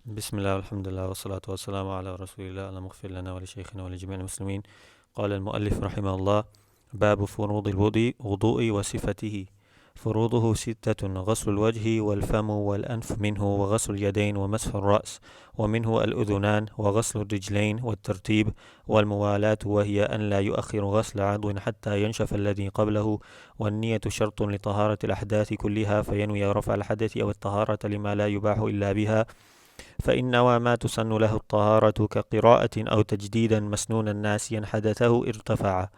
بسم الله والحمد لله والصلاة والسلام على رسول الله. اللهم اغفر لنا ولشيخنا ولجميع المسلمين. قال المؤلف رحمه الله: باب فروض الوضوء وصفته. فروضه 6: غسل الوجه والفم والأنف منه، وغسل اليدين ومسح الرأس، ومنه الأذنان، وغسل الرجلين، والترتيب والموالاة، وهي أن لا يؤخر غسل عضو حتى ينشف الذي قبله، والنية شرط لطهارة الأحداث كلها، فينوي رفع الحدث أو الطهارة لما لا يباح إلا بها، فإن نوى ما تسن له الطهارة كقراءة أو تجديدا مسنونا ناسيا حدثه ارتفع،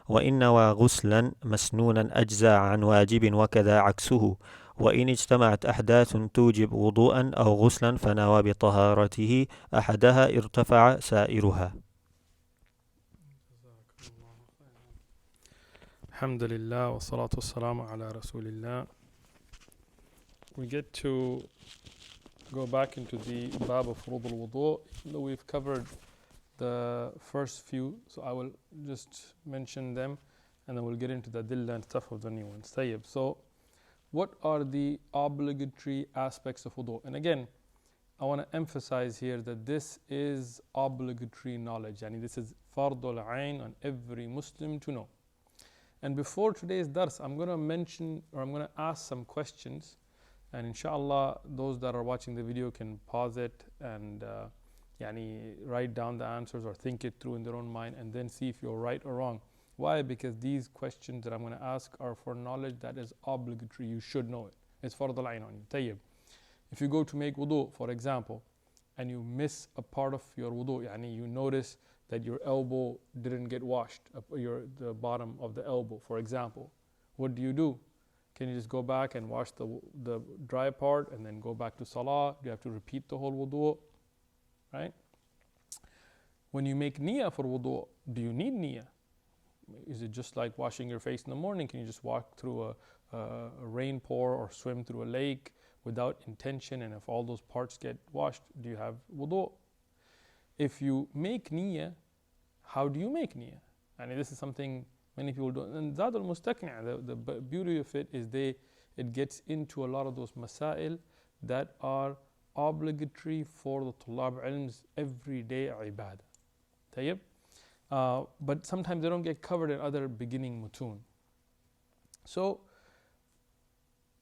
وإن نوى غسلا مسنونا أجزى عن واجب، وكذا عكسه، وإن اجتمعت أحداث توجب وضوءا أو غسلا فنوى بطهارته أحدها ارتفع سائرها. الحمد لله والصلاة والسلام على رسول الله. We get to go back into the bab of Furūdh al-Wudū. We've covered the first few, so I will just mention them and then we'll get into the adillah and stuff of the new ones. Tayyib. So what are the obligatory aspects of wudu? And again, I want to emphasize here that this is obligatory knowledge. This is fardul ayn on every Muslim to know. And before today's dars, I'm going to mention, or I'm going to ask some questions, and inshallah those that are watching the video can pause it and write down the answers or think it through in their own mind and then see if you're right or wrong. Why? Because these questions that I'm going to ask are for knowledge that is obligatory. You should know it. It's fardul ayn on you. Tayyib. If you go to make wudu, for example, and you miss a part of your wudu, you notice that your elbow didn't get washed, the bottom of the elbow, for example, what do? Can you just go back and wash the dry part and then go back to salah? Do you have to repeat the whole wudu? Right? When you make niyyah for wudu, do you need niyyah? Is it just like washing your face in the morning? Can you just walk through a rain pour or swim through a lake without intention, and if all those parts get washed, do you have wudu? If you make niyyah, how do you make niyyah? This is something many people do. And Zād al Mustaqni, the beauty of it is it gets into a lot of those masail that are obligatory for the tullab ilms, everyday ibadah. Tayyib? But sometimes they don't get covered in other beginning mutun. So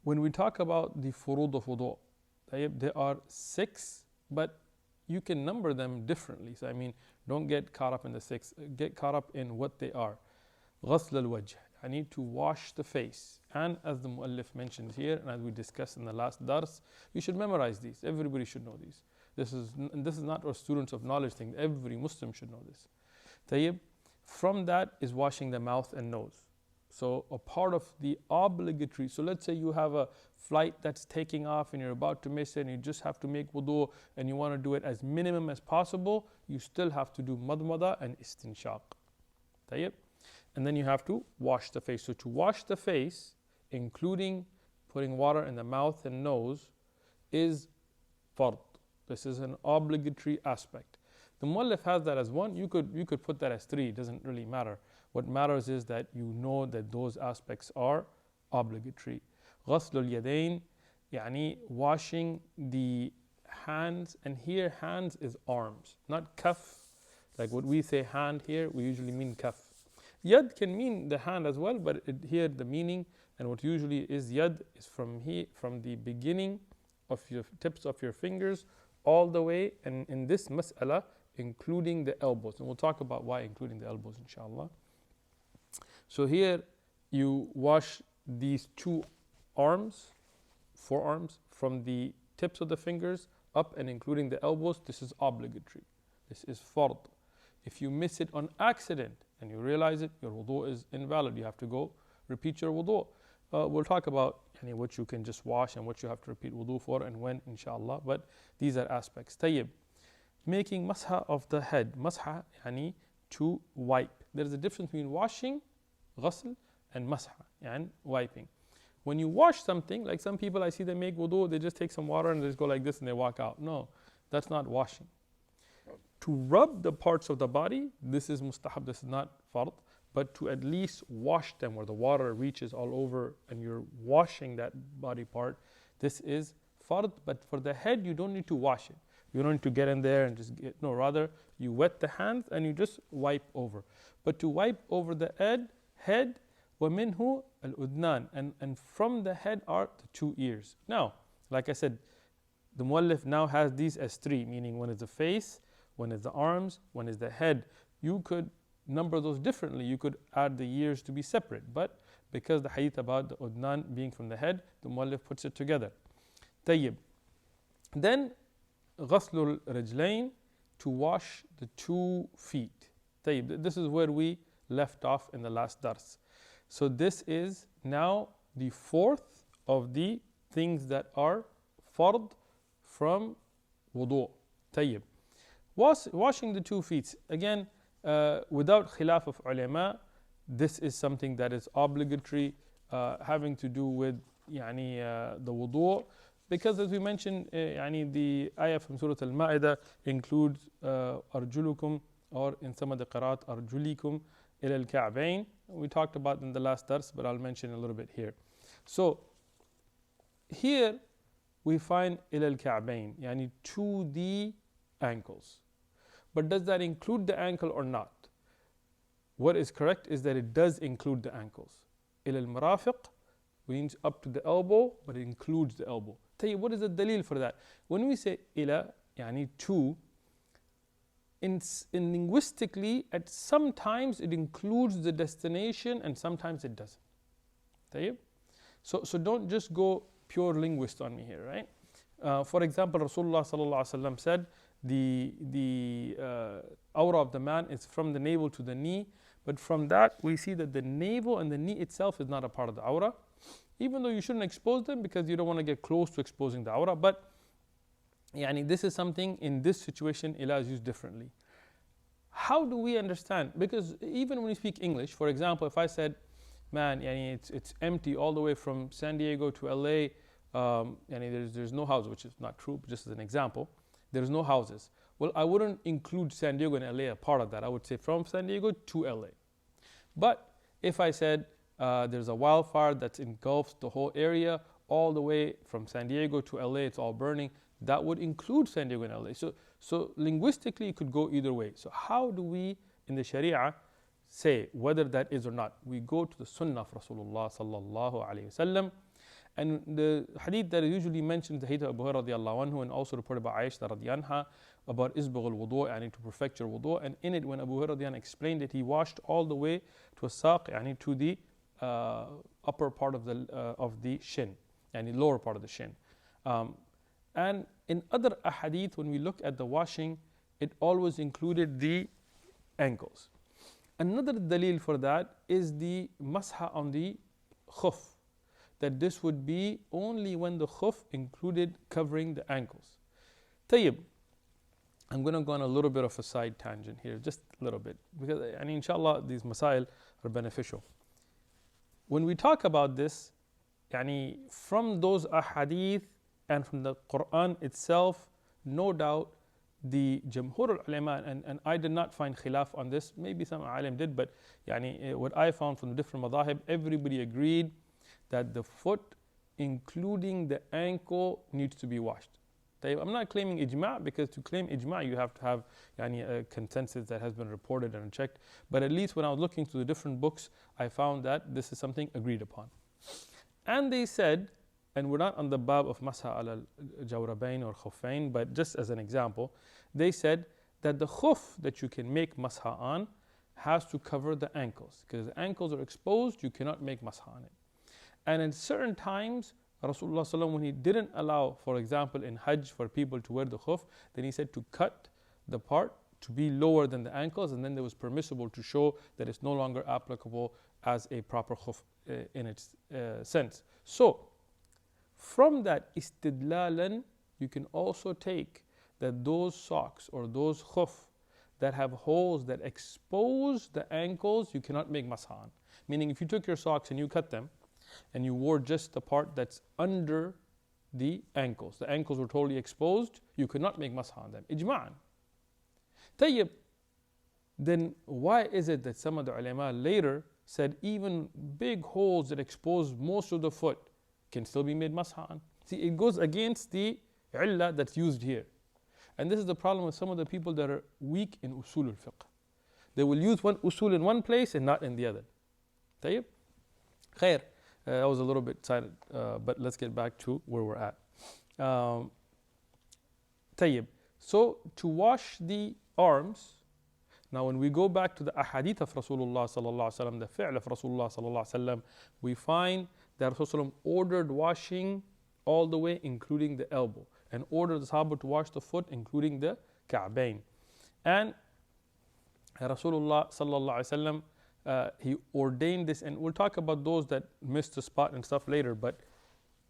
when we talk about the furūdh of wudu, there are 6, but you can number them differently. So don't get caught up in the 6. Get caught up in what they are. غسل الوجه. I need to wash the face. And as the muallif mentioned here, and as we discussed in the last dars, you should memorize these. Everybody should know these. This is not a students of knowledge thing. Every Muslim should know this. Tayyib. From that is washing the mouth and nose. So a part of the obligatory, so let's say you have a flight that's taking off and you're about to miss it and you just have to make wudu and you want to do it as minimum as possible, you still have to do madmada and istinshaq. Tayyib. And then you have to wash the face. So to wash the face, including putting water in the mouth and nose, is fard. This is an obligatory aspect. The muallif has that as 1. You could put that as 3. It doesn't really matter. What matters is that you know that those aspects are obligatory. غسل اليدين, washing the hands, and here hands is arms, not kaf. Like what we say hand here, we usually mean kaf. Yad can mean the hand as well, but here the meaning and what usually is yad is from the beginning of your tips of your fingers all the way, and in this mas'ala, including the elbows. And we'll talk about why including the elbows, inshallah. So here you wash these 2 forearms, from the tips of the fingers up and including the elbows. This is obligatory. This is fard. If you miss it on accident and you realize it, your wudu is invalid. You have to go repeat your wudu. We'll talk about what you can just wash and what you have to repeat wudu for and when, inshallah. But these are aspects. Tayyib. Making masha of the head. Masha, to wipe. There's a difference between washing, ghusl, and masha, and wiping. When you wash something, like some people I see they make wudu, they just take some water and they just go like this and they walk out. No, that's not washing. To rub the parts of the body, this is mustahab, this is not fard, but to at least wash them where the water reaches all over and you're washing that body part, this is fard. But for the head, you don't need to wash it. You don't need to get in there and just get, no, rather you wet the hands and you just wipe over. But to wipe over the head, وَمِنْهُ الْأُذْنَانِ, and from the head are the 2 ears. Now, like I said, the muallif now has these as 3, meaning one is the face, one is the arms, one is the head. You could number those differently. You could add the ears to be separate, but because the hadith about the udnan being from the head, the muallif puts it together. طيب. Then غسل الرجلين, to wash the 2 feet. طيب. This is where we left off in the last dars. So this is now the 4th of the things that are fard from wudu. طيب. Washing the 2 feet, again, without khilaf of ulama, this is something that is obligatory, having to do with the wudu, because as we mentioned, the ayah from Surah Al-Ma'idah includes arjulukum, or in some of the qiraat arjulikum ila al-ka'bayn. We talked about in the last dars, but I'll mention a little bit here. So here we find ila al-ka'bayn, to the ankles. But does that include the ankle or not? What is correct is that it does include the ankles. Ila al-marafiq means up to the elbow, but it includes the elbow. What is the dalil for that? When we say ila, to, in linguistically, at sometimes it includes the destination and sometimes it doesn't. So don't just go pure linguist on me here, right? For example, Rasulullah sallallahu alaihi wasallam said the awrah of the man is from the navel to the knee, but from that we see that the navel and the knee itself is not a part of the awrah, even though you shouldn't expose them because you don't want to get close to exposing the awrah. But this is something, in this situation, ila is used differently. How do we understand? Because even when we speak English, for example, if I said, man, it's empty all the way from San Diego to LA, there's no house, which is not true, but just as an example, there's no houses. Well, I wouldn't include San Diego and LA a part of that. I would say from San Diego to LA. But if I said there's a wildfire that's engulfs the whole area, all the way from San Diego to LA, it's all burning, that would include San Diego and LA. So linguistically, it could go either way. So how do we, in the Sharia, say whether that is or not? We go to the Sunnah of Rasulullah sallallahu alaihi wasallam. And the hadith that is usually mentioned, the hadith of Abu Hurairah radiallahu anhu, and also reported by Aisha radiallahu anha, about isbagh al-wudu, to perfect your wudu. And in it, when Abu Hurairah radiallahu anhu explained it, he washed all the way to a saq, to the upper part of the shin, lower part of the shin. And in other ahadith, when we look at the washing, it always included the ankles. Another dalil for that is the masha on the khuf, that this would be only when the khuf included covering the ankles. Tayyib, I'm going to go on a little bit of a side tangent here, just a little bit, because inshallah these masail are beneficial. When we talk about this, from those ahadith and from the Quran itself, no doubt the Jamhur al-Ulama, and I did not find khilaf on this, maybe some alim did, but what I found from the different madahib, everybody agreed that the foot, including the ankle, needs to be washed. I'm not claiming ijma', because to claim ijma' you have to have a consensus that has been reported and checked. But at least when I was looking through the different books, I found that this is something agreed upon. And they said, and we're not on the bab of masha al jawrabain or khuffain, but just as an example, they said that the khuf that you can make masha on has to cover the ankles, because the ankles are exposed, you cannot make masha on it. And in certain times, Rasulullah ﷺ, when he didn't allow, for example, in Hajj for people to wear the khuf, then he said to cut the part to be lower than the ankles, and then it was permissible to show that it's no longer applicable as a proper khuf in its sense. So, from that istidlalan, you can also take that those socks or those khuf that have holes that expose the ankles, you cannot make masha on. Meaning, if you took your socks and you cut them, and you wore just the part that's under the ankles were totally exposed, you could not make masha on them, ijma'an. Tayyib, then why is it that some of the ulama later said even big holes that expose most of the foot can still be made masha on? See, it goes against the illah that's used here. And this is the problem with some of the people that are weak in usul al-fiqh. They will use one usul in one place and not in the other. طيب? Khair. I was a little bit excited, but let's get back to where we're at. طيب. So to wash the arms, now when we go back to the ahadith of Rasulullah sallallahu alaihi wasallam, the fi'l of Rasulullah sallallahu alaihi wasallam, we find that Rasulullah ordered washing all the way, including the elbow, and ordered the Sahaba to wash the foot, including the Ka'bayn. And Rasulullah sallallahu alaihi wasallam, he ordained this, and we'll talk about those that missed the spot and stuff later. But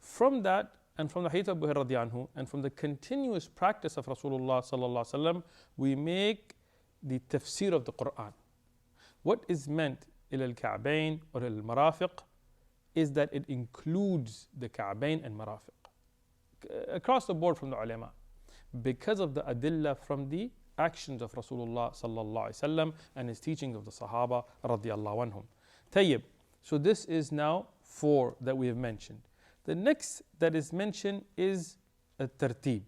from that, and from the hadith of Abu Hurairah radiyallahu anhu, and from the continuous practice of Rasulullah sallallahu alaihi wasallam, we make the tafsir of the Quran. What is meant ila al-Ka'bayn or al-Marafiq is that it includes the Ka'bayn and Marafiq across the board from the ulama, because of the adillah from the actions of Rasulullah sallallahu alaihi wasallam and his teaching of the Sahaba radiyallahu anhum. Tayyib. So this is now 4 that we have mentioned. The next that is mentioned is a tartib.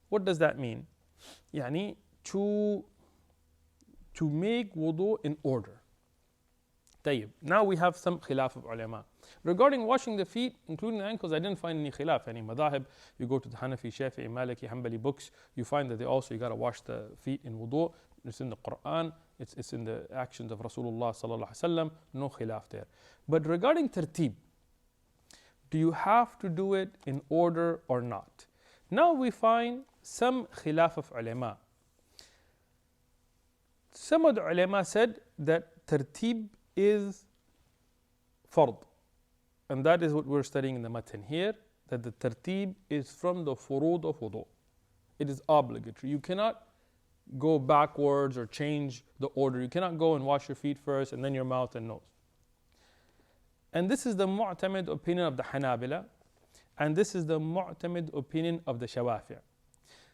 What does that mean? Yani to make wudu in order. Tayyib. Now we have some khilaf of ulama. Regarding washing the feet, including the ankles, I didn't find any khilaf, any madahib. You go to the Hanafi, Shafi'i, Maliki, Hanbali books, you find that you got to wash the feet in wudu. It's in the Quran, it's in the actions of Rasulullah sallallahu alaihi wasallam, no khilaf there. But regarding tartib, do you have to do it in order or not? Now we find some khilaf of ulama. Some of the ulama said that tartib is fard. And that is what we're studying in the matan here, that the tartib is from the Furūdh of wudu. It is obligatory. You cannot go backwards or change the order. You cannot go and wash your feet first and then your mouth and nose. And this is the mu'tamid opinion of the Hanabila, and this is the mu'tamid opinion of the Shawafi'.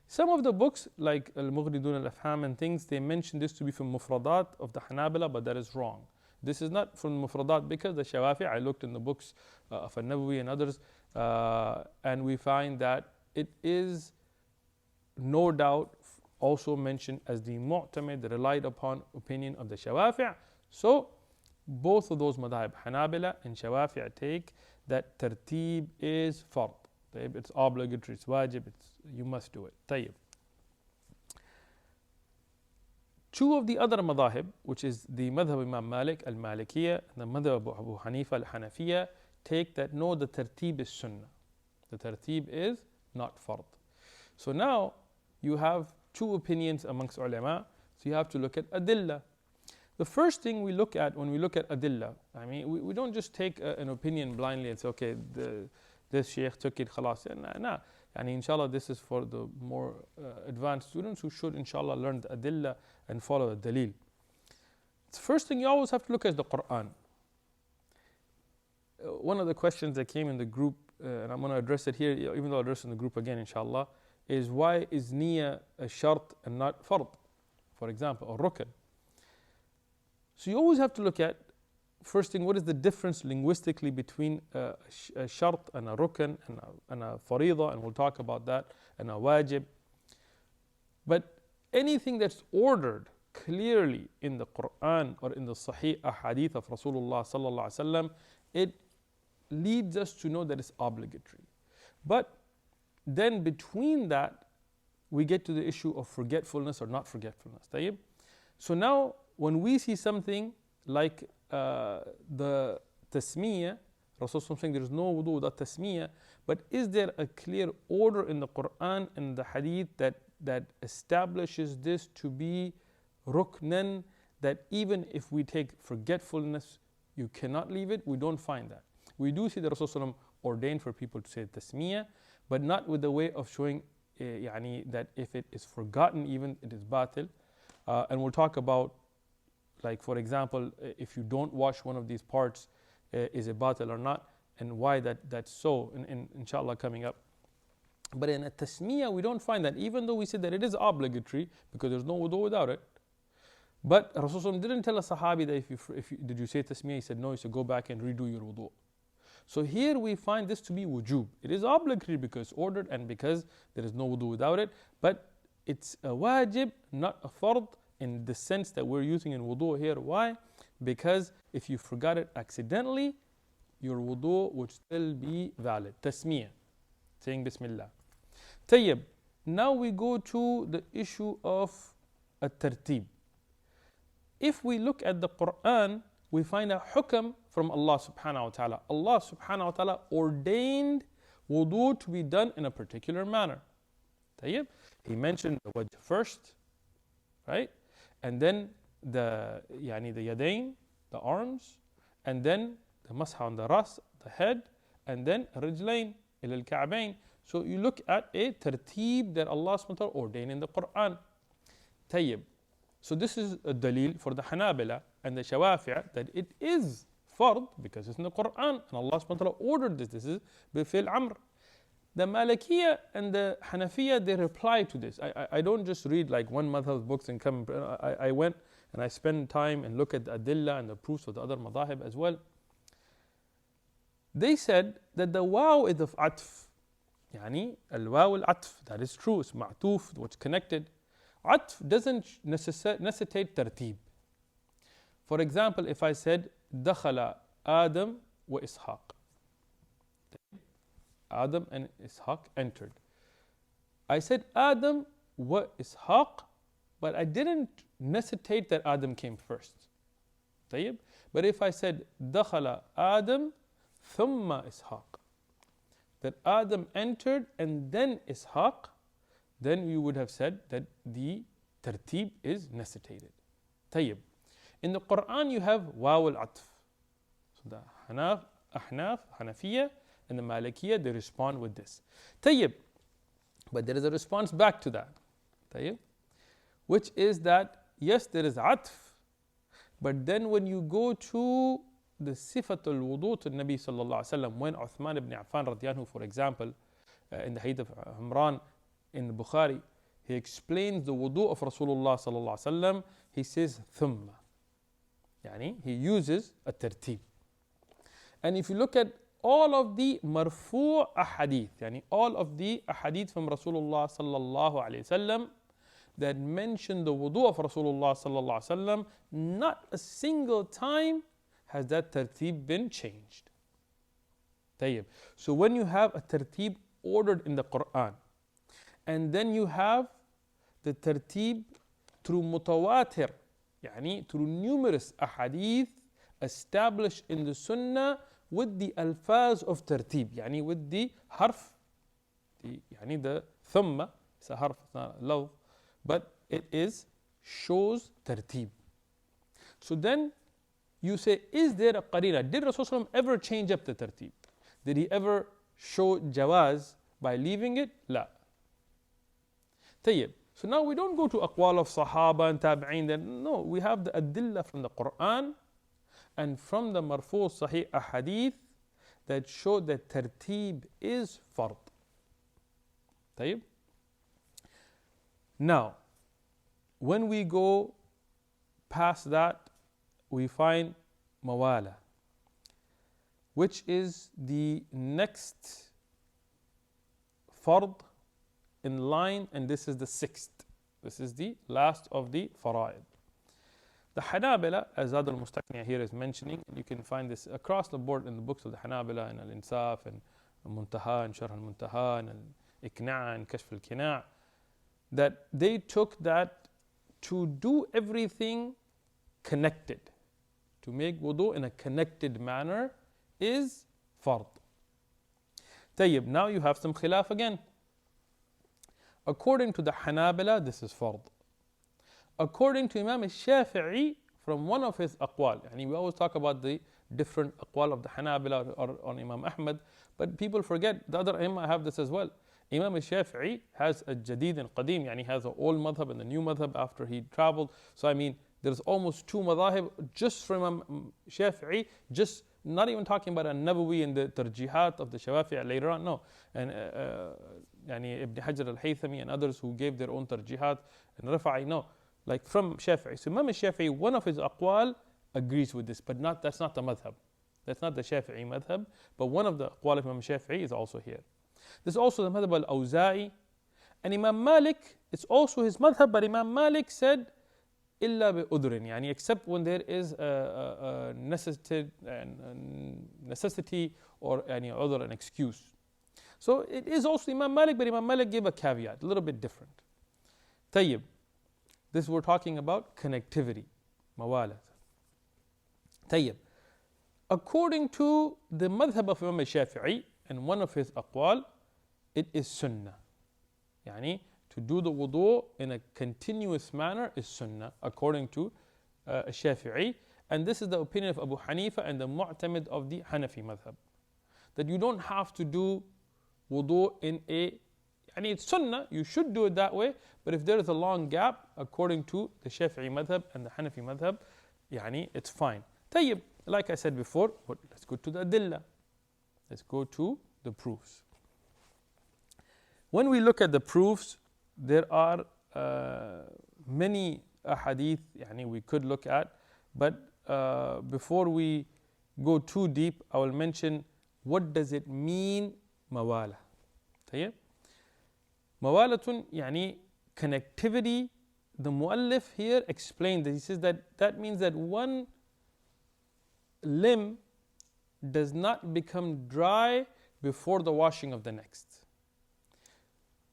Some of the books like al-Mughridun al-Afham and things, they mention this to be from mufradat of the Hanabila, but that is wrong. This is not from mufradat, because the Shawafi', I looked in the books of al-Nawawi and others, and we find that it is no doubt also mentioned as the mu'tamid, the relied upon opinion of the Shawafi'. So both of those madhab, Hanabila and Shawafi', take that tartib is fard. It's obligatory, it's wajib, you must do it. Tayyib. 2 of the other madhahib, which is the madhab Imam Malik, al-Malikiyya, and the madhab Abu Hanifa, al-Hanafiyya, take that no, the tartib is sunnah. The tartib is not fard. So now you have 2 opinions amongst ulama, so you have to look at adillah. The first thing we look at when we look at adillah, I mean, we don't just take an opinion blindly and say, okay, this sheikh took it, khalas. Nah. And inshallah, this is for the more advanced students who should inshallah learn the adillah and follow the dalil. The first thing you always have to look at is the Quran. One of the questions that came in the group, and I'm going to address it here, even though I'll address it in the group again inshallah, is why is niyyah a shart and not fard? For example, or rukn. So you always have to look at, first thing, what is the difference linguistically between a shart and a rukn and a faridah, and we'll talk about that, and a wajib. But anything that's ordered clearly in the Quran or in the Sahih ahadith of Rasulullah sallallahu alaihi wasallam, it leads us to know that it's obligatory. But then between that, we get to the issue of forgetfulness or not forgetfulness. Tayyib? So now, when we see something like the tasmiyah, Rasulullah saying there is no wudu without tasmiyah, but is there a clear order in the Quran and the hadith that establishes this to be ruknan, that even if we take forgetfulness, you cannot leave it? We don't find that. We do see that Rasulullah ordained for people to say tasmiyah, but not with the way of showing that if it is forgotten even, it is batil. And we'll talk about, like for example, if you don't wash one of these parts, is it batil or not, and why that's so, inshallah coming up. But in a tasmiyah, we don't find that, even though we said that it is obligatory because there's no wudu without it. But Rasulullah didn't tell a sahabi that if you did you say tasmiyah, he said no, you should go back and redo your wudu. So here we find this to be wujub. It is obligatory because it's ordered and because there is no wudu without it. But it's a wajib, not a fard, in the sense that we're using in wudu here. Why? Because if you forgot it accidentally, your wudu would still be valid. Tasmiyah, saying Bismillah. Tayyib. Now we go to the issue of a tartib. If we look at the Quran, we find a hukam from Allah subhanahu wa ta'ala. Allah subhanahu wa ta'ala ordained wudu to be done in a particular manner. Tayyib. He mentioned the wajh first, right? And then the yadayn, the arms, and then the masah on the ras, the head, and then rijlayn ila al-ka'bayn. So you look at a tartib that Allah subhanahu wa ta'ala ordained in the Quran. Tayyib. So this is a dalil for the Hanabila and the Shawafi'ah that it is fard because it's in the Quran and Allah subhanahu wa ta'ala ordered this. This is bifil amr. The Malikiyah and the Hanafiya, they reply to this. I don't just read like one madhab's books and come. I went and I spent time and look at the adillah and the proofs of the other madhahib as well. They said that the waw is of atf. Yani al-waw al-atf. That is true. It's ma'tuf, what's connected. Atf doesn't necessitate tartib. For example, if I said dakhala Adam wa Ishaq. Adam and Ishaq entered. I said Adam wa Ishaq, but I didn't necessitate that Adam came first. طيب? But if I said dakhala Adam thumma Ishaq, that Adam entered and then Ishaq, then you would have said that the tartib is necessitated. طيب. In the Quran you have waw al-atf. So the Ahnaf, Hanafiya, and the Malikiyah, they respond with this. طيب. But there is a response back to that. طيب. Which is that, yes, there is atf, but then when you go to the sifatul wudu to Nabi sallallahu alaihi wasallam, when Uthman ibn Affan radiyallahu anhu, for example, in the hadith of Imran in the Bukhari, he explains the wudu of Rasulullah sallallahu alaihi wasallam. He says thumma, yani he uses a tartib. And if you look at all of the marfu' ahadith, yani all of the ahadith from Rasulullah sallallahu alaihi wasallam that mention the wudu of Rasulullah sallallahu alaihi wasallam, not a single time has that tartib been changed. طيب. So when you have a tartib ordered in the Quran, and then you have the tartib through mutawatir, yani through numerous ahadith established in the sunnah with the alfaz of tartib, yani with the harf, yani the thumma, it's a harf, it's not a lawf, but it shows tartib. So then you say, is there a qarina? Did Rasulullah ever change up the tartib? Did he ever show jawaz by leaving it? La. Tayyib. So now we don't go to aqwal of Sahaba and Tabi'een. No, we have the adillah from the Quran and from the marfu' sahih ahadith that show that tartib is fard. Tayyib. Now, when we go past that, we find mawala, which is the next fard in line, and this is the sixth. This is the last of the fara'id. The Hanabila, as Zād al Mustaqni here is mentioning, you can find this across the board in the books of the Hanabila, and al-Insaf, and al-Muntaha, and Sharh al-Muntaha, and al-Iqna' and Kashf al-Qina', that they took that to do everything connected, to make wudu in a connected manner is fard. Tayyib, now you have some khilaf again. According to the Hanabila, this is fard. According to Imam al-Shafi'i, from one of his aqwal, and we always talk about the different aqwal of the Hanabila or on Imam Ahmad, but people forget the other Imam have this as well. Imam al-Shafi'i has a jadid and qadim, yani has an old madhab and a new madhab after he traveled. So I mean, there's almost two madhahib just from Imam Shafi'i, just not even talking about an-Nabawi and the tarjihat of the Shafi'i later on, no. And yani Ibn Hajar al-Haythami and others who gave their own tarjihat and Rafa'i, no. Like from Shafi'i. So Imam al-Shafi'i, one of his aqwal agrees with this, but that's not the madhab. That's not the Shafi'i madhab, but one of the aqwal of Imam Shafi'i is also here. There's also the madhab al-Awza'i, And Imam Malik, it's also his madhab, but Imam Malik said, إلا بأذر, يعني except when there is a necessity or any other an excuse. So it is also Imam Malik, but Imam Malik gave a caveat, a little bit different. Tayyib. This we're talking about connectivity, mawalat. Tayyib. According to the madhab of Imam Shafi'i and one of his aqwal, it is sunnah. Yani to do the wudu in a continuous manner is sunnah, according to Shafi'i. And this is the opinion of Abu Hanifa and the mu'tamid of the Hanafi madhab. That you don't have to do wudu in a, yani it's sunnah, you should do it that way, but if there is a long gap, according to the Shafi'i madhab and the Hanafi madhab, yani it's fine. Tayyib, like I said before, let's go to the adillah. Let's go to the proofs. When we look at the proofs, there are many ahadith yani we could look at, but before we go too deep, I will mention what does it mean mawala. طيب mawalatun yani connectivity. The muallif here explained that he says that means that one limb does not become dry before the washing of the next.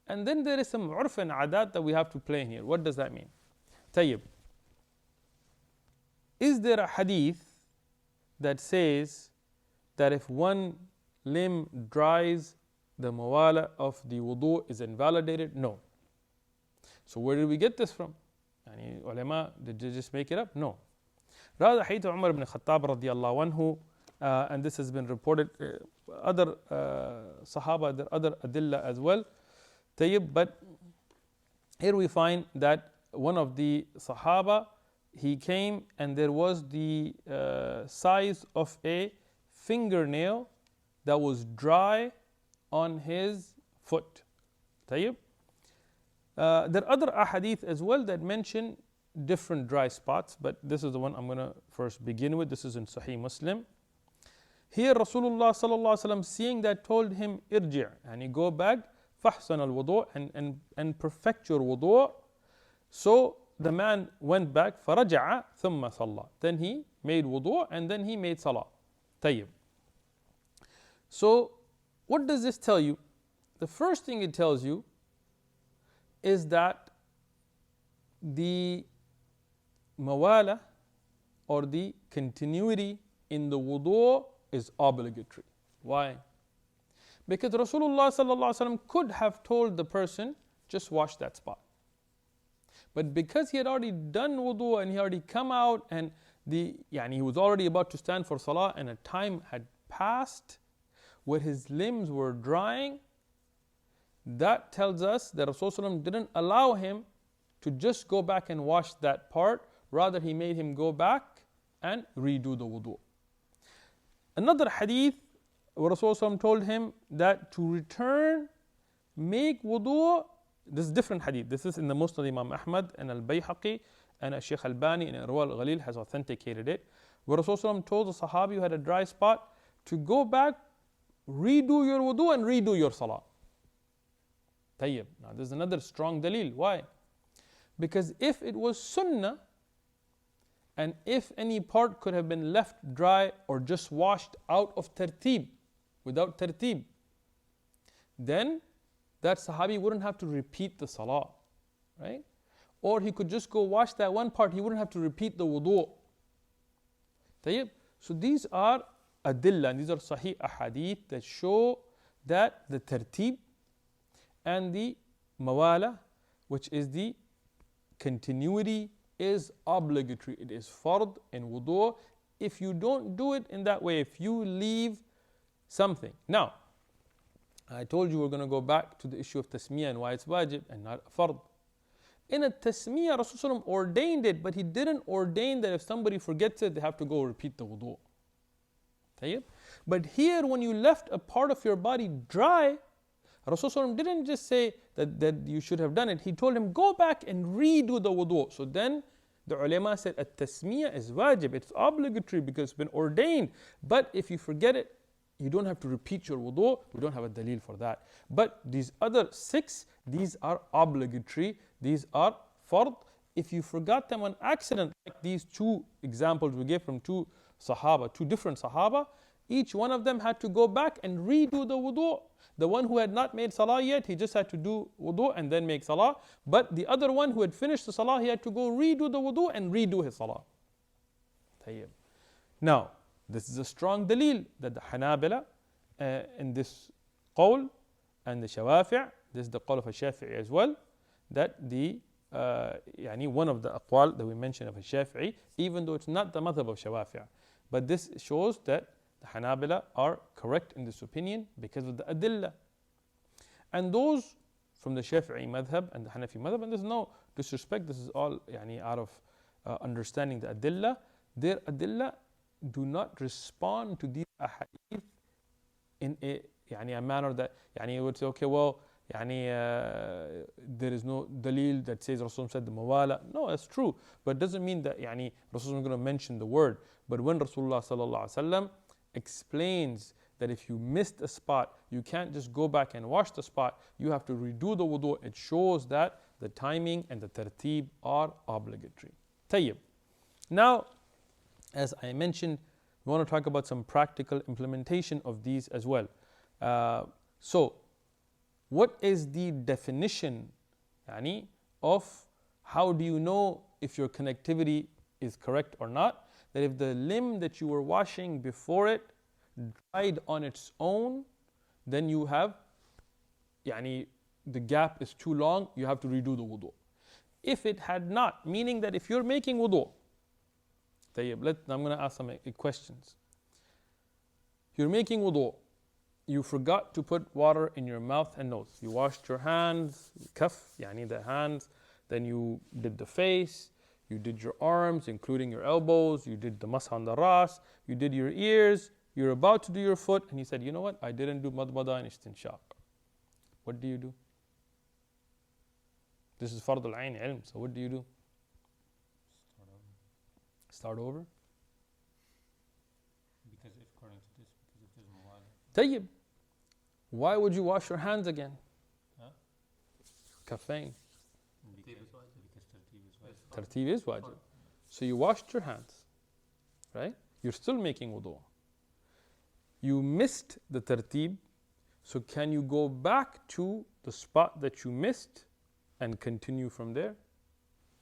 And then there is some urf and adat that we have to play in here. What does that mean? Tayyib. Is there a hadith that says that if one limb dries, the mawala of the wudu is invalidated? No. So where did we get this from? Yani ulama, did they just make it up? No. Rather, hadith Umar ibn Khattab radiyallahu anhu, and this has been reported, other Sahaba, there are other adillah as well. Tayyib, but here we find that one of the Sahaba, he came and there was the size of a fingernail that was dry on his foot. Tayyib. There are other ahadith as well that mention different dry spots, but this is the one I'm going to first begin with. This is in Sahih Muslim. Here Rasulullah sallallahu alaihi wasallam, seeing that, told him, irji', and he go back, fahsan al-wudu, and perfect your wudu. So the man went back, faraja'a thumma salla. Then he made wudu and then he made salah. Tayyib. So what does this tell you? The first thing it tells you is that the mawala or the continuity in the wudu is obligatory. Why? Because Rasulullah sallallahu alaihi wasallam could have told the person, just wash that spot. But because he had already done wudu and he already come out and he was already about to stand for salah and a time had passed where his limbs were drying, that tells us that Rasulullah didn't allow him to just go back and wash that part. Rather, he made him go back and redo the wudu. Another hadith where Rasulullah told him that to return, make wudu. This is different hadith. This is in the Musnad Imam Ahmad and al-Bayhaqi, and Shaykh Albani in Irwa al-Ghalil has authenticated it, where Rasulullah told the Sahabi who had a dry spot to go back, redo your wudu and redo your salah. Tayyib. Now this is another strong dalil. Why? Because if it was sunnah, and if any part could have been left dry or just washed out of tartib, without tartib, then that Sahabi wouldn't have to repeat the salah, right? Or he could just go wash that one part, he wouldn't have to repeat the wudu. Tayyib. So these are adillah, and these are sahih ahadith that show that the tartib and the mawala, which is the continuity, is obligatory. It is fard in wudu. If you don't do it in that way, if you leave something. Now, I told you we're going to go back to the issue of tasmiyah and why it's wajib and not fard. In a tasmiyah, Rasulullah ordained it, but he didn't ordain that if somebody forgets it, they have to go repeat the wudu. But here, when you left a part of your body dry, Rasulullah didn't just say that you should have done it. He told him, go back and redo the wudu. So then the ulama said, at-tasmiyah is wajib. It's obligatory because it's been ordained. But if you forget it, you don't have to repeat your wudu. We don't have a dalil for that. But these other 6, these are obligatory. These are fard. If you forgot them on accident, like these 2 examples we gave from 2 different Sahaba, each one of them had to go back and redo the wudu. The one who had not made salah yet, he just had to do wudu and then make salah. But the other one who had finished the salah, he had to go redo the wudu and redo his salah. Tayyib. Now, this is a strong dalil that the Hanabila in this qawl and the Shawafi', this is the qawl of Shafi'i as well, that the one of the aqwal that we mentioned of Shafi'i, even though it's not the madhab of Shawafi', but this shows that the Hanabila are correct in this opinion because of the adillah. And those from the Shafi'i madhab and the Hanafi madhab, and there's no disrespect, this is all out of understanding the adillah, their adillah do not respond to these ahadith in a manner that you would say, okay, well, there is no dalil that says Rasulullah said the mawala. No, that's true, but it doesn't mean that Rasulullah is going to mention the word. But when Rasulullah sallallahu alaihi wasallam explains that if you missed a spot, you can't just go back and wash the spot, you have to redo the wudu, it shows that the timing and the tartib are obligatory. Tayyib. Now, as I mentioned, we want to talk about some practical implementation of these as well. So, what is the definition of how do you know if your connectivity is correct or not? That if the limb that you were washing before it dried on its own, then you have, the gap is too long, you have to redo the wudu. If it had not, meaning that if you're making wudu, I'm going to ask some questions. You're making wudu, you forgot to put water in your mouth and nose. You washed your hands, kaf, the hands, then you did the face, you did your arms, including your elbows, you did the masah on the ras, you did your ears, you're about to do your foot, and you said, you know what, I didn't do madmada and istinshaq. What do you do? This is fard al-ayn ilm, so what do you do? Start over? Because if according to this, because if there's mawala. Tayyib. Why would you wash your hands again? Huh? Kaffain. Because tartib Tartib is wajib. is wajib. So you washed your hands, right? You're still making wudu. You missed the tartib, so can you go back to the spot that you missed and continue from there?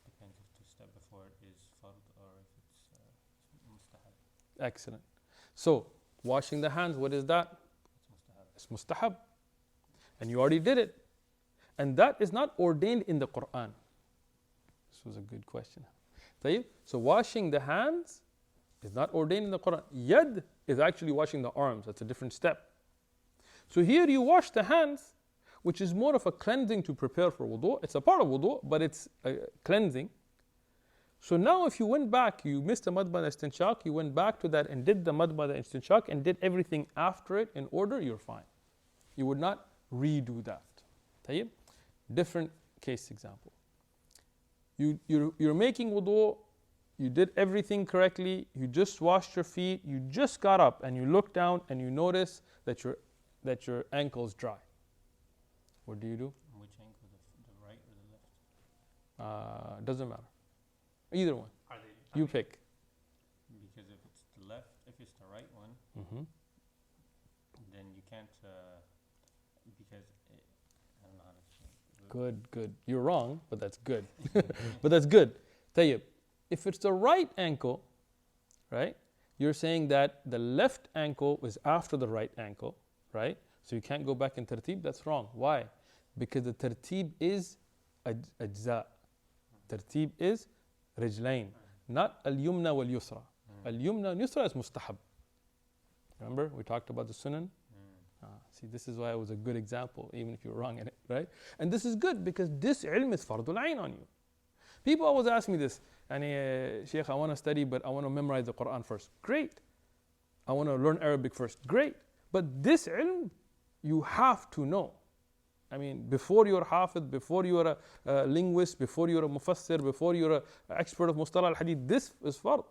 Depends if the step before it is fard or if it's mustahab. Excellent. So, washing the hands, what is that? It's mustahab. It's mustahab. And you already did it. And that is not ordained in the Quran. This was a good question. So, washing the hands is not ordained in the Quran. Yad is actually washing the arms. That's a different step. So, here you wash the hands, which is more of a cleansing to prepare for wudu. It's a part of wudu, but it's a cleansing. So now if you went back, you missed the madmada istinshaq, you went back to that and did the madmada istinshaq and did everything after it in order, you're fine. You would not redo that. Tayyib? Different case example. You're making wudu, you did everything correctly, you just washed your feet, you just got up and you look down and you notice that your ankle's dry. What do you do? Which ankle, the right or the left? Doesn't matter. Either one. You pick. Because if it's the left, if it's the right one, then you can't, because I don't know how to explain it. Good. You're wrong, but that's good. But that's good. Tayyib. If it's the right ankle, right, you're saying that the left ankle is after the right ankle, right? So you can't go back in tartib. That's wrong. Why? Because the tartib is ajza. Tartib is rijlain, not al-yumna wal-yusra. Al-yumna and yusra is mustahab. Remember, we talked about the sunan? See, this is why it was a good example, even if you're wrong in it, right? And this is good because this ilm is fardul ayn on you. People always ask me this, Shaykh, I want to study, but I want to memorize the Quran first. Great. I want to learn Arabic first. Great. But this ilm, you have to know. I mean, before you're hafid, before you're a linguist, before you're a mufassir, before you're an expert of mustalah al-hadith, this is fard.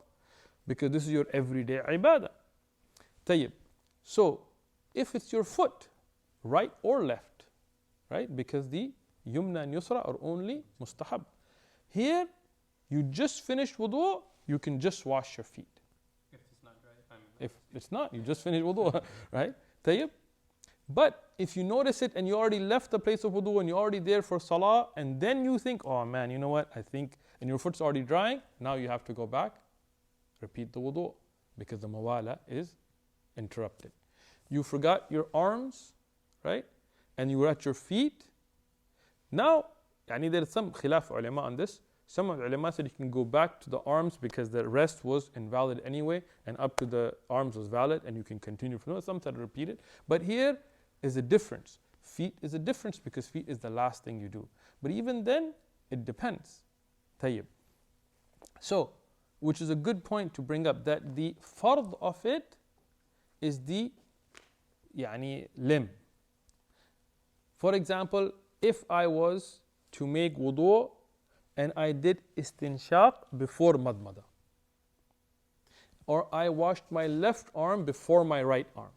Because this is your everyday ibadah. Tayyib. So, if it's your foot, right or left, right? Because the yumna and yusra are only mustahab. Here, you just finished wudu, you can just wash your feet. If it's not dry, If it's not, you just finished wudu, right? Tayyib. But if you notice it and you already left the place of wudu and you're already there for salah, and then you think, oh man, you know what, I think, and your foot's already drying, now you have to go back, repeat the wudu, because the mawala is interrupted. You forgot your arms, right? And you were at your feet. Now, there is some khilaf ulama on this. Some of the ulama said you can go back to the arms because the rest was invalid anyway, and up to the arms was valid, and you can continue from there. Some said repeat it. But here is a difference. Feet is a difference because feet is the last thing you do. But even then, it depends. Tayyib. So, which is a good point to bring up, that the fard of it is the limb. For example, if I was to make wudu and I did istinshaq before madmada, or I washed my left arm before my right arm,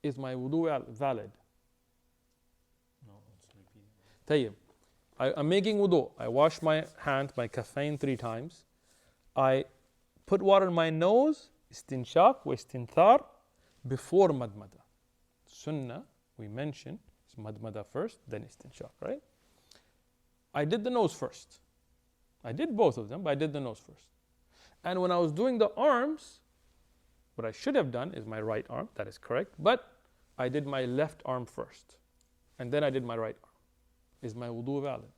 is my wudu valid? No, it's repeated. Tayyib. I'm making wudu. I wash my hand, my kaffain 3 times. I put water in my nose, istinshaq wa istinthar, before madmada. Sunnah, we mentioned, is madmada first, then istinshaq, right? I did the nose first. I did both of them, but I did the nose first. And when I was doing the arms, what I should have done is my right arm, that is correct, but I did my left arm first. And then I did my right arm. Is my wudu valid?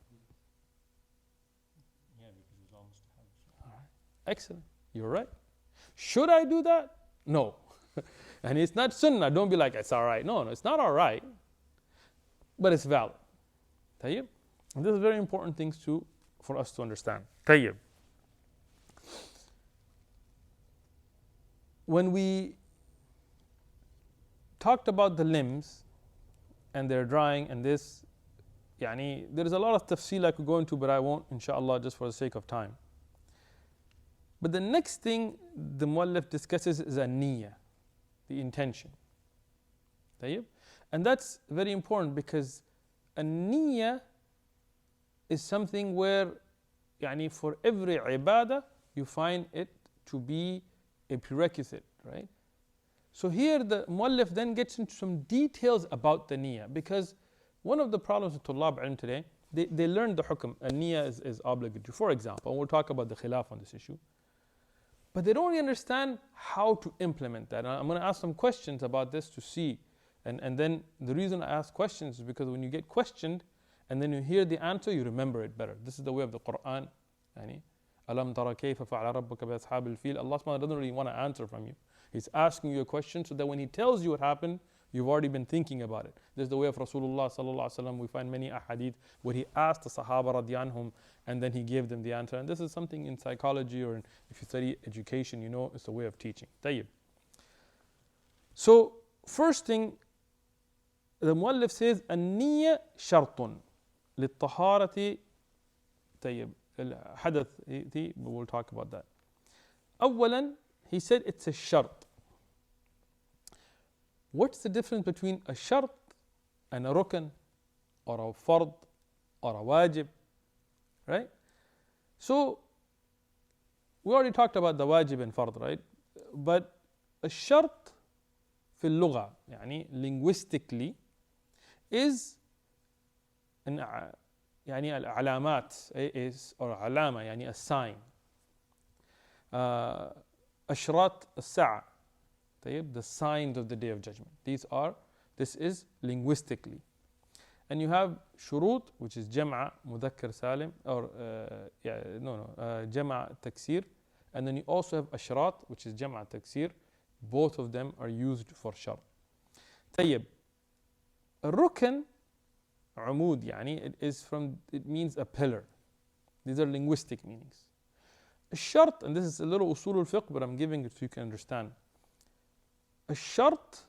Yeah, because it's almost a habit. Excellent. You're right. Should I do that? No. And it's not sunnah. Don't be like, it's all right. No, it's not all right. But it's valid. Tayyib. And this is very important things for us to understand. Tayyib. When we talked about the limbs and their drying and this, there is a lot of tafsil I could go into, but I won't, inshallah, just for the sake of time. But the next thing the muallif discusses is a niyyah, the intention. Tayyib? And that's very important because a niyyah is something where for every ibadah you find it to be a prerequisite, right? So here the muallif then gets into some details about the niyyah, because one of the problems with Tullab ilm today, they learn the hukm, a niyyah is obligatory, for example, and we'll talk about the khilaf on this issue. But they don't really understand how to implement that. And I'm going to ask some questions about this to see. And then the reason I ask questions is because when you get questioned and then you hear the answer, you remember it better. This is the way of the Quran. Alam tara kayfa fa'ala rabbuka bi ashabil fil. Allah subhanahu wa ta'ala doesn't really want to answer from you. He's asking you a question so that when He tells you what happened, you've already been thinking about it. This is the way of Rasulullah sallallahu alaihi wasallam. We find many ahadith where he asked the Sahaba radiyallahu anhum and then he gave them the answer. And this is something in psychology or if you study education, it's the way of teaching. Tayyib. So first thing, the muallif says, النية شرط للطهارة. طيب الحدث, we'll talk about that. أولا, he said it's a shart. What's the difference between a shart and a rukn or a fard or a wajib? Right? So, we already talked about the wajib and fard, right? But a shart في اللغة, linguistically, is العلامات is or علامة a sign. أشراط الساعة, the signs of the Day of Judgment. This is linguistically. And you have shurut, which is jam'a mudhakkar salim, or jam'a taksir. And then you also have ashrat, which is jam'a taksir. Both of them are used for shart. Tayyib. Rukn, umud, it means a pillar. These are linguistic meanings. Shart, and this is a little usul al-fiqh, but I'm giving it so you can understand. A shart,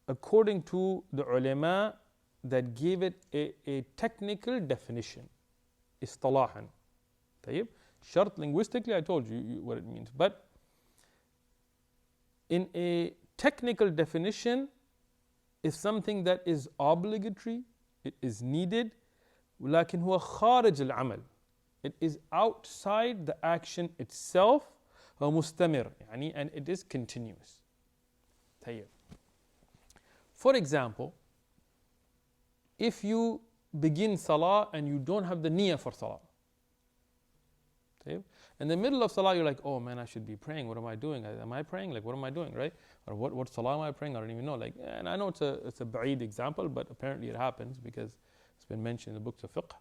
according to the ulama that gave it a technical definition, istalahan. طيب. Shart linguistically, I told you what it means. But in a technical definition is something that is obligatory, it is needed, لكن هو خارج العمل. It is outside the action itself, ومستمر يعني, and it is continuous. طيب. For example, if you begin salah and you don't have the niyyah for salah. طيب. In the middle of salah, you're like, oh man, I should be praying. What am I doing? Am I praying? Like, what am I doing, right? Or what salah am I praying? I don't even know. Like, and I know it's a ba'id example, but apparently it happens because it's been mentioned in the books of fiqh.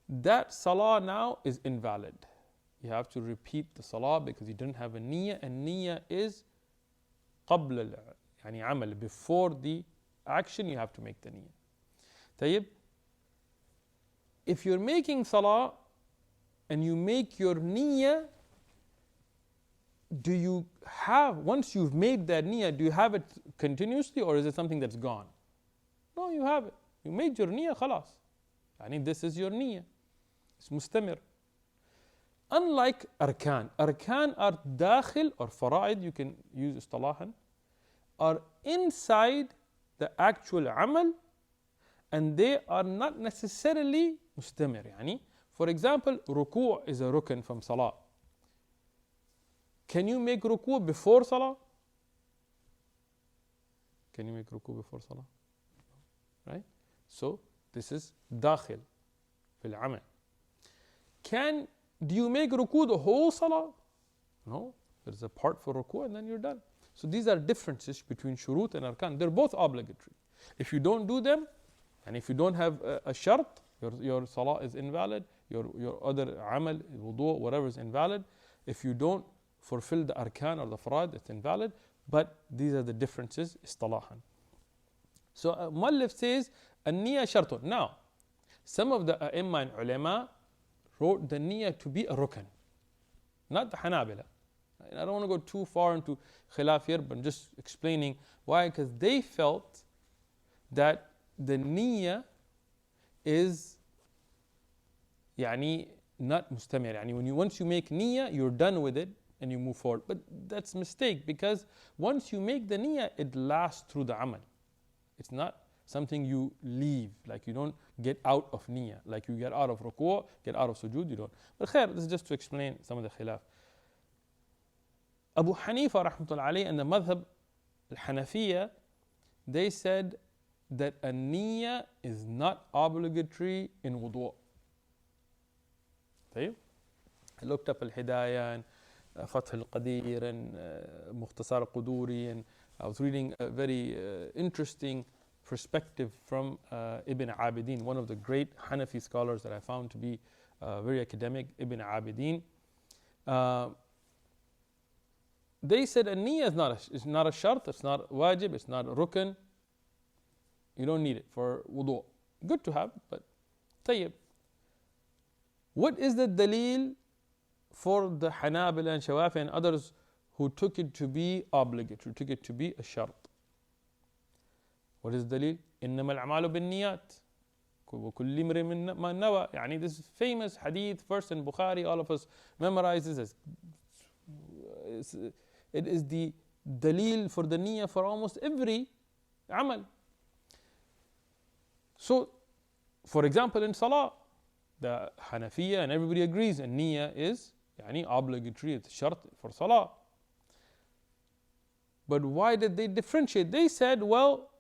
That salah now is invalid. You have to repeat the salah because you didn't have a niyyah, and niyyah is قبل يعني عمل, before the action you have to make the niyyah. طيب. If you're making salah and you make your niyyah, do you have, once you've made that niyyah, do you have it continuously or is it something that's gone? No, you have it. You made your niyyah, خلاص. يعني this is your niyyah. It's mustamir. Unlike arkan. Arkan are dakhil or fara'id, you can use istalahan, are inside the actual amal and they are not necessarily mustamir. يعني, for example, ruku' is a rukn from salah. Can you make ruku' before salah? Can you make ruku' before salah? Right? So this is dakhil fil amal. Do you make ruku' the whole salah? No. There's a part for ruku' and then you're done. So these are differences between shurut and arkan. They're both obligatory. If you don't do them, and if you don't have a shart, your salah is invalid. Your other amal, wudu, whatever is invalid. If you don't fulfill the arkan or the farad, it's invalid. But these are the differences, istalahan. So Muallif says, an-niyyah shartun. Now, some of the a'imma and ulama wrote the niyyah to be a rukn, not the Hanabila. And I don't want to go too far into khilaf here, but I'm just explaining why. Because they felt that the niyyah is يعني not mustamir. يعني once you make niyyah, you're done with it and you move forward. But that's a mistake, because once you make the niyyah, it lasts through the amal. It's not something you leave, like you don't get out of niyyah, like you get out of ruku', get out of sujood, you don't. But khair, this is just to explain some of the khilaf. Abu Hanifa rahmatullah alayhi and the madhab al-Hanafiya, they said that a niyyah is not obligatory in wudu'. طيب. I looked up al-Hidayah and Fath al-Qadir and Mukhtasar al-Quduri, and I was reading a very interesting perspective from Ibn Abidin, one of the great Hanafi scholars that I found to be very academic, Ibn Abidin. They said a niyyah is not a shart, it's not wajib, it's not a rukn. You don't need it for wudu'. Good to have, but tayyib. What is the dalil for the Hanabila and Shawafi and others who took it to be obligatory, took it to be a shart? What is the dalil? إنما الأعمال بالنيات وكل امرئ ما نوى. يعني this famous hadith, verse in Bukhari, all of us memorizes as it is the dalil for the niyyah for almost every amal. So, for example, in salah, the Hanafiya and everybody agrees, and niyyah is يعني obligatory, it's shart for salah. But why did they differentiate? They said, well,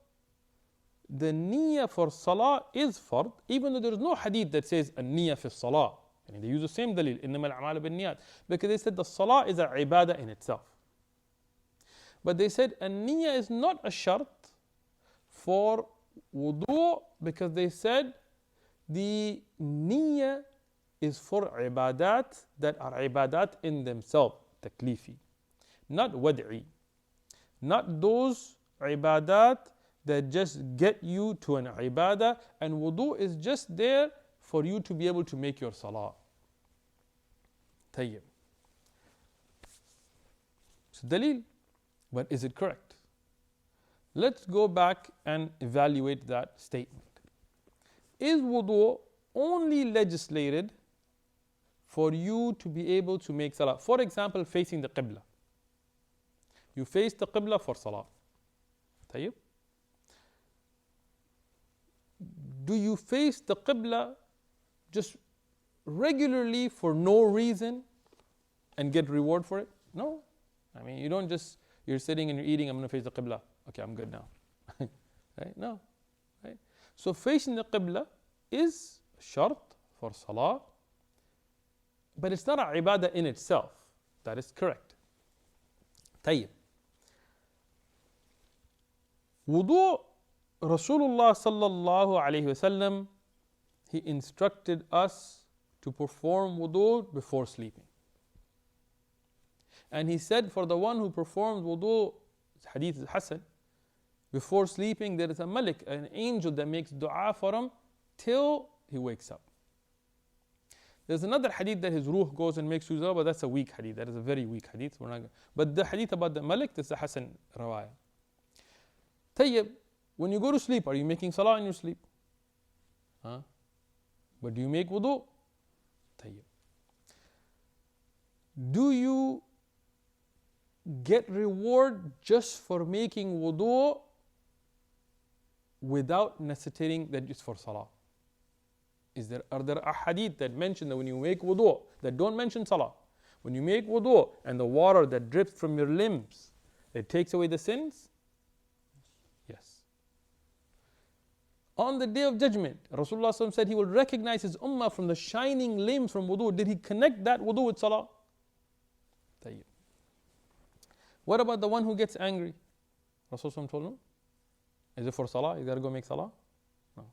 the niyyah for salah is fard, even though there is no hadith that says a niyyah fi salah. And they use the same dalil, إنما الأعمال بالنيات, because they said the salah is a ibadah in itself. But they said a niyyah is not a shart for wudu', because they said the niyyah is for ibadat that are ibadat in themselves, taklifi, not wad'i, not those ibadat that just get you to an ibadah, and wudu' is just there for you to be able to make your salah. Tayyib. So dalil, but is it correct? Let's go back and evaluate that statement. Is wudu' only legislated for you to be able to make salah? For example, facing the qibla. You face the Qibla for Salah. طيب. Do you face the Qibla just regularly for no reason and get reward for it? No. I mean, you don't just, you're sitting and you're eating, I'm going to face the Qibla. Okay, I'm good now. Right? No. Right? So facing the Qibla is a shart for Salah, but it's not a ibadah in itself. That is correct. طيب. Wudu, Rasulullah sallallahu alayhi wasallam, he instructed us to perform wudu before sleeping. And he said, for the one who performs wudu, hadith is Hasan, before sleeping, there is a malik, an angel that makes dua for him till he wakes up. There's another hadith that his ruh goes and makes sujood, but that's a weak hadith. That is a very weak hadith. But the hadith about the malik, that's a Hasan rawaya. Tayyib, when you go to sleep, are you making salah in your sleep? Huh? But do you make wudu? Tayyib. Do you get reward just for making wudu without necessitating that it's for salah? Are there ahadith that mention that when you make wudu, that don't mention salah, when you make wudu and the water that drips from your limbs, it takes away the sins? Yes. On the Day of Judgment, Rasulullah ﷺ said he will recognize his ummah from the shining limbs from wudu. Did he connect that wudu with salah? Tayyib. What about the one who gets angry? Rasulullah ﷺ told him, is it for salah? You gotta go make salah? No.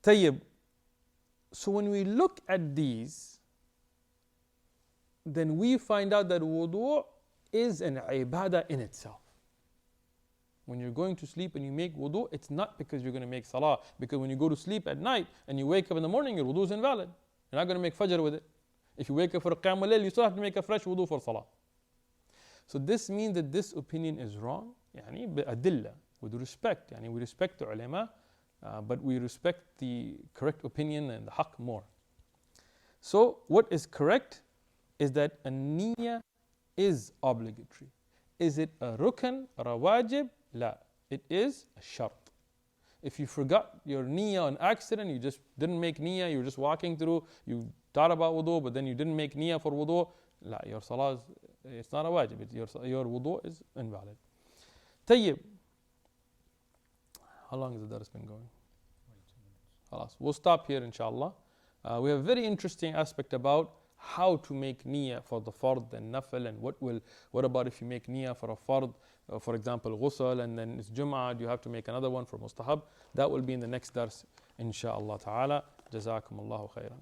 Tayyib. So when we look at these, then we find out that wudu is an ibadah in itself. When you're going to sleep and you make wudu, it's not because you're going to make salah. Because when you go to sleep at night and you wake up in the morning, your wudu is invalid. You're not going to make fajr with it. If you wake up for qiyam al-layl, you still have to make a fresh wudu for salah. So this means that this opinion is wrong. يعني بأدلة, with respect. يعني we respect the ulama, but we respect the correct opinion and the haqq more. So what is correct is that a niyyah is obligatory. Is it a rukn or a wajib? La. It is a shart. If you forgot your niyyah on accident, you just didn't make niyyah, you were just walking through, you thought about wudu, but then you didn't make niyyah for wudu, la, your salah is, it's not a wajib, your wudu is invalid. Tayyib. How long has the dars been going? 22 minutes. We'll stop here inshallah. We have a very interesting aspect about how to make niyyah for the fard and nafil, and what about if you make niyyah for a fard, for example ghusl, and then it's Jum'ah, you have to make another one for mustahab. That will be in the next dars inshaAllah ta'ala. Jazakum Allahu khairan.